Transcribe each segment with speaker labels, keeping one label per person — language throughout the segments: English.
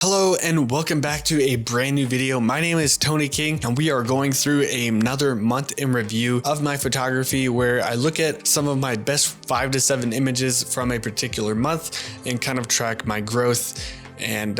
Speaker 1: Hello and welcome back to a brand new video. My name is Tony King and we are going through another month in review of my photography where I look at some of my best 5 to 7 images from a particular month and kind of track my growth and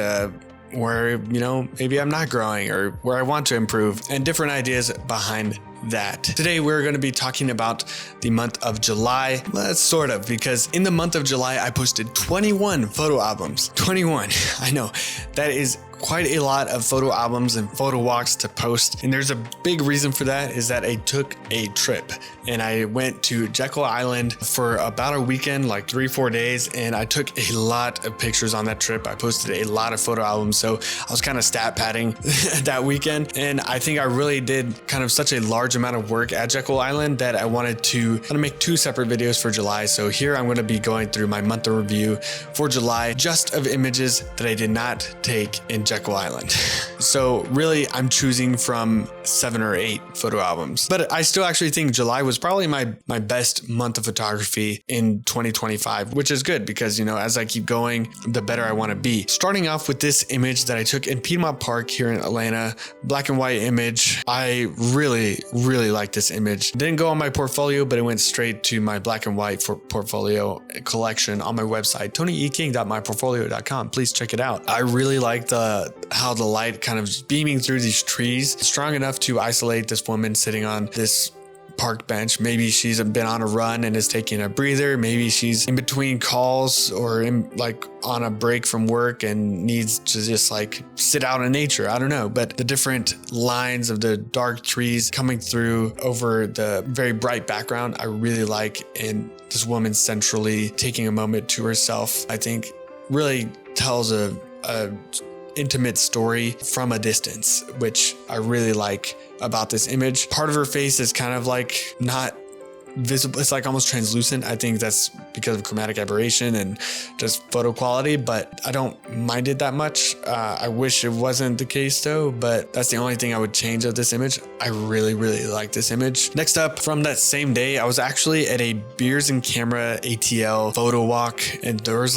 Speaker 1: where, maybe I'm not growing or where I want to improve and different ideas behind that. Today we're going to be talking about the month of July. Well, sort of, because in the month of July I posted 21 photo albums. 21. I know that is quite a lot of photo albums and photo walks to post, and there's a big reason for that is that I took a trip and I went to Jekyll Island for about a weekend, like 3-4 days, and I took a lot of pictures on that trip. I posted a lot of photo albums, so I was kind of stat padding that weekend, and I think I really did kind of such a large amount of work at Jekyll Island that I wanted to kind of make 2 separate videos for July. So here I'm going to be going through my month in review for July just of images that I did not take in Jekyll Island. So really I'm choosing from 7 or 8 photo albums, but I still actually think July was probably my best month of photography in 2025, which is good because, as I keep going, the better I want to be. Starting off with this image that I took in Piedmont Park here in Atlanta, black and white image. I really like this image. Didn't go on my portfolio, but it went straight to my black and white portfolio collection on my website, tonyeking.myportfolio.com. Please check it out. I really like how the light kind of beaming through these trees, strong enough to isolate this woman sitting on this park bench. Maybe she's been on a run and is taking a breather. Maybe she's in between calls or on a break from work and needs to just sit out in nature. I don't know, but the different lines of the dark trees coming through over the very bright background, I really like. And this woman centrally taking a moment to herself, I think really tells a intimate story from a distance, which I really like about this image. Part of her face is kind of not visible. It's almost translucent. I think that's because of chromatic aberration and just photo quality, but I don't mind it that much. I wish it wasn't the case though, but that's the only thing I would change of this image. I really like this image. Next up, from that same day, I was actually at a Beers and Camera ATL photo walk, and there was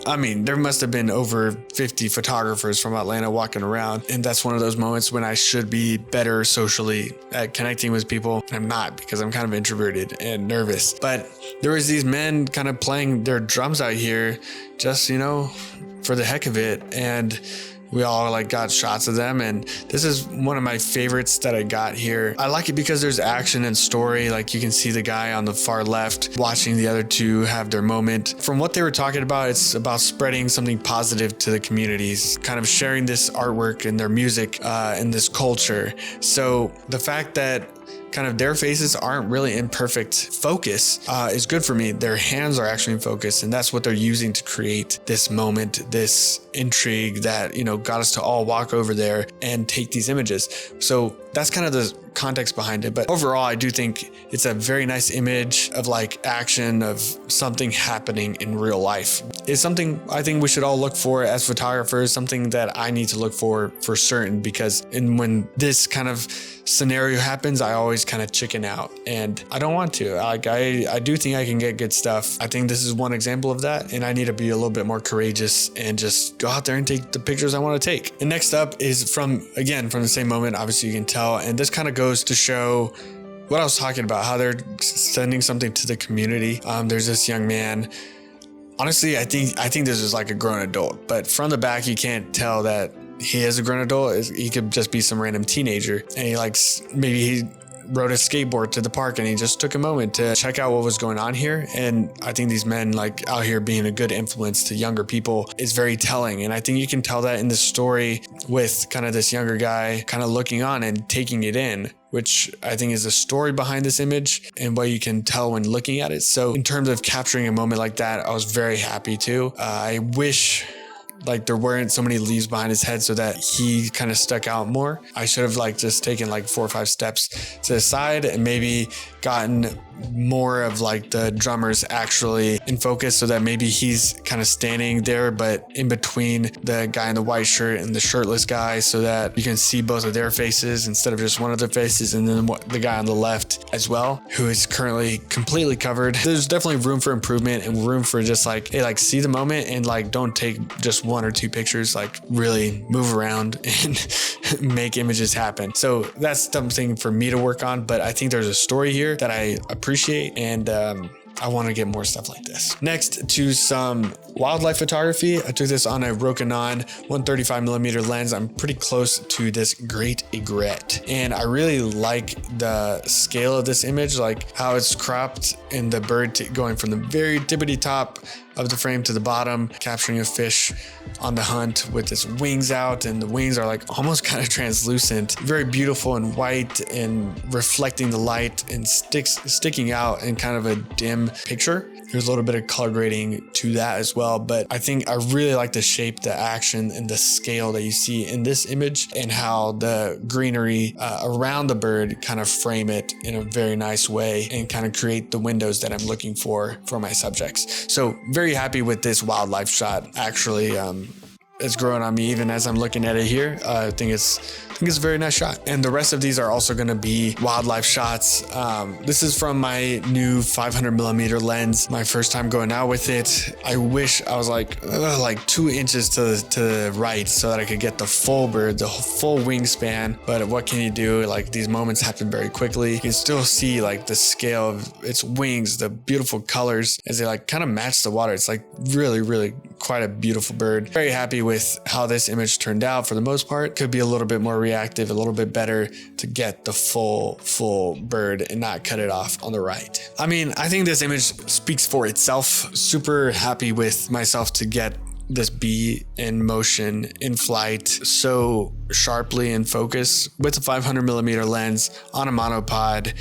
Speaker 1: there must have been over 50 photographers from Atlanta walking around. And that's one of those moments when I should be better socially at connecting with people. I'm not, because I'm kind of introverted and nervous. But there was these men kind of playing their drums out here just, for the heck of it. And we all got shots of them, and this is one of my favorites that I got here. I like it because there's action and story. You can see the guy on the far left watching the other two have their moment. From what they were talking about, it's about spreading something positive to the communities, kind of sharing this artwork and their music and this culture. So the fact that kind of their faces aren't really in perfect focus is good for me. Their hands are actually in focus, and that's what they're using to create this moment, this intrigue that, got us to all walk over there and take these images. So that's kind of the context behind it. But overall, I do think it's a very nice image of action of something happening in real life. It's something I think we should all look for as photographers, something that I need to look for certain, because when this kind of scenario happens, I always kind of chicken out, and I don't want to. I do think I can get good stuff. I think this is one example of that, and I need to be a little bit more courageous and just go out there and take the pictures I want to take. And next up is from the same moment. Obviously you can tell, and this kind of goes to show what I was talking about, how they're sending something to the community. There's this young man. Honestly, I think this is a grown adult, but from the back you can't tell that he is a grown adult. He could just be some random teenager, and maybe he rode a skateboard to the park and he just took a moment to check out what was going on here. And I think these men out here being a good influence to younger people is very telling. And I think you can tell that in the story with kind of this younger guy kind of looking on and taking it in, which I think is the story behind this image and what you can tell when looking at it. So in terms of capturing a moment like that, I was very happy too. I wish there weren't so many leaves behind his head so that he kind of stuck out more. I should have just taken 4 or 5 steps to the side and maybe gotten more of the drummers actually in focus, so that maybe he's kind of standing there but in between the guy in the white shirt and the shirtless guy, so that you can see both of their faces instead of just one of their faces, and then the guy on the left as well, who is currently completely covered. There's definitely room for improvement and room for just hey, see the moment and don't take just one or two pictures, like really move around and make images happen. So that's something for me to work on, but I think there's a story here that I appreciate, and I want to get more stuff like this. Next, to some wildlife photography. I took this on a Rokinon 135mm lens. I'm pretty close to this great egret, and I really like the scale of this image, like how it's cropped and the bird going from the very tippity top of the frame to the bottom, capturing a fish on the hunt with its wings out, and the wings are like almost kind of translucent, very beautiful and white and reflecting the light and sticking out in kind of a dim picture. There's a little bit of color grading to that as well, but I think I really like the shape, the action, and the scale that you see in this image, and how the greenery around the bird kind of frame it in a very nice way and kind of create the windows that I'm looking for my subjects. So very happy with this wildlife shot. Actually, it's growing on me even as I'm looking at it here. I think it's a very nice shot. And the rest of these are also going to be wildlife shots. This is from my new 500mm lens. My first time going out with it. I wish I was like 2 inches to the right so that I could get the full bird, the full wingspan. But what can you do? Like, these moments happen very quickly. You can still see like the scale of its wings, the beautiful colors as they like kind of match the water. It's like really, really quite a beautiful bird. Very happy with how this image turned out for the most part. Could be a little bit more reactive, a little bit better to get the full bird and not cut it off on the right. I mean, I think this image speaks for itself. Super happy with myself to get this bee in motion, in flight, so sharply in focus with a 500mm lens on a monopod.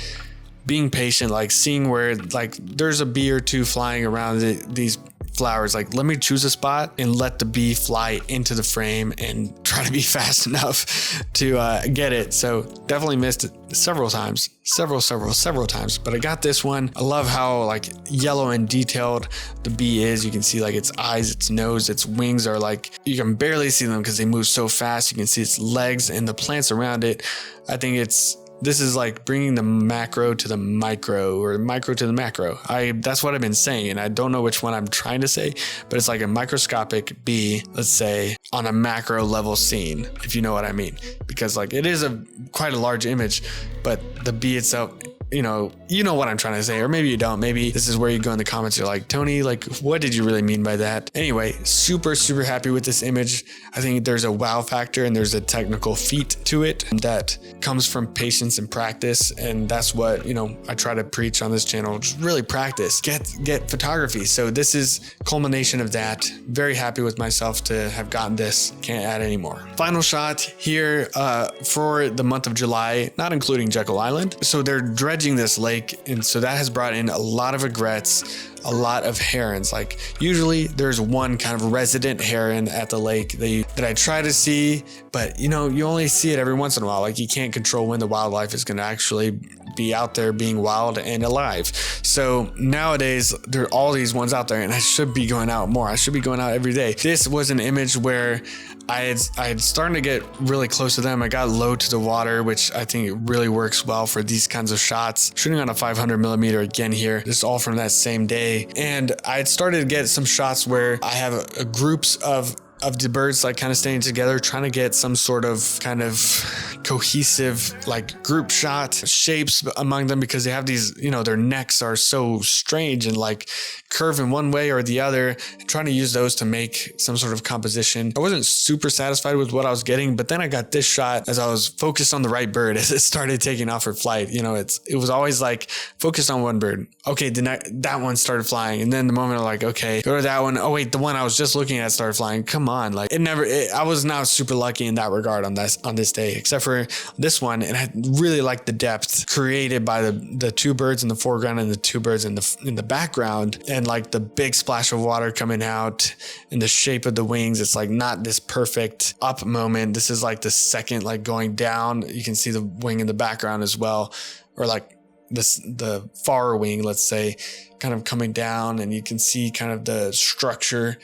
Speaker 1: Being patient, like seeing where like there's a bee or two flying around these flowers, like let me choose a spot and let the bee fly into the frame and try to be fast enough to get it. So definitely missed it several times, several times, but I got this one. I love how like yellow and detailed the bee is. You can see like its eyes, its nose, its wings are like, you can barely see them because they move so fast. You can see its legs and the plants around it. I think this is like bringing the macro to the micro, or micro to the macro. That's what I've been saying, and I don't know which one I'm trying to say, but it's like a microscopic bee, let's say, on a macro level scene, if you know what I mean. Because like it is quite a large image, but the bee itself, you know what I'm trying to say, or maybe you don't. Maybe this is where you go in the comments, you're like, Tony, like, what did you really mean by that? Anyway, super happy with this image. I think there's a wow factor and there's a technical feat to it that comes from patience and practice. And that's what, I try to preach on this channel. Just really practice, get photography. So this is culmination of that. Very happy with myself to have gotten this. Can't add any more. Final shot here for the month of July, not including Jekyll Island. So they're dredging this lake, and so that has brought in a lot of egrets, a lot of herons. Like usually there's one kind of resident heron at the lake that I try to see, but you only see it every once in a while. Like you can't control when the wildlife is going to actually be out there being wild and alive. So nowadays there are all these ones out there, and I should be going out more. I should be going out every day. This was an image where I had started to get really close to them. I got low to the water, which I think it really works well for these kinds of shots. Shooting on a 500mm again here. This is all from that same day. And I had started to get some shots where I have groups of the birds like kind of staying together, trying to get some sort of kind of cohesive like group shot shapes among them, because they have these, their necks are so strange and like curve in one way or the other, trying to use those to make some sort of composition. I wasn't super satisfied with what I was getting, but then I got this shot as I was focused on the right bird as it started taking off for flight. It was always like focused on one bird. Okay, then that one started flying, and then the moment I'm like, okay, go to that one. Oh wait, the one I was just looking at started flying. Come on, like I was not super lucky in that regard on this day, except for this one. And I really liked the depth created by the two birds in the foreground and the two birds in the background, and like the big splash of water coming out and the shape of the wings. It's like not this perfect up moment. This is like the second like going down. You can see the wing in the background as well, or like the far wing, let's say, kind of coming down, and you can see kind of the structure.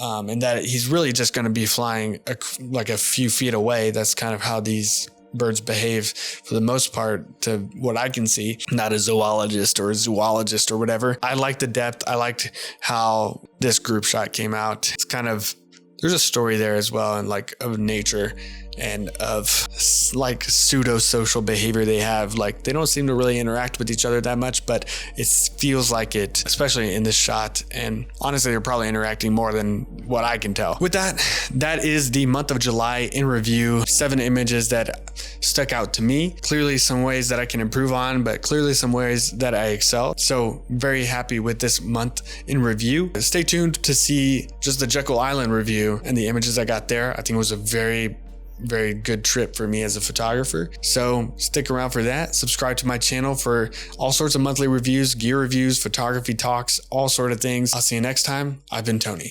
Speaker 1: And that he's really just going to be flying like a few feet away. That's kind of how these birds behave for the most part, to what I can see. Not a zoologist or a zoologist or whatever. I like the depth. I liked how this group shot came out. It's kind of there's a story there as well, and like of nature and of like pseudo social behavior they have. Like they don't seem to really interact with each other that much, but it feels like it, especially in this shot. And honestly, they're probably interacting more than what I can tell. With that, that is the month of July in review. 7 images that stuck out to me. Clearly some ways that I can improve on, but clearly some ways that I excel. So very happy with this month in review. Stay tuned to see just the Jekyll Island review and the images I got there. I think it was a very good trip for me as a photographer. So stick around for that. Subscribe to my channel for all sorts of monthly reviews, gear reviews, photography talks, all sort of things. I'll see you next time. I've been Tony.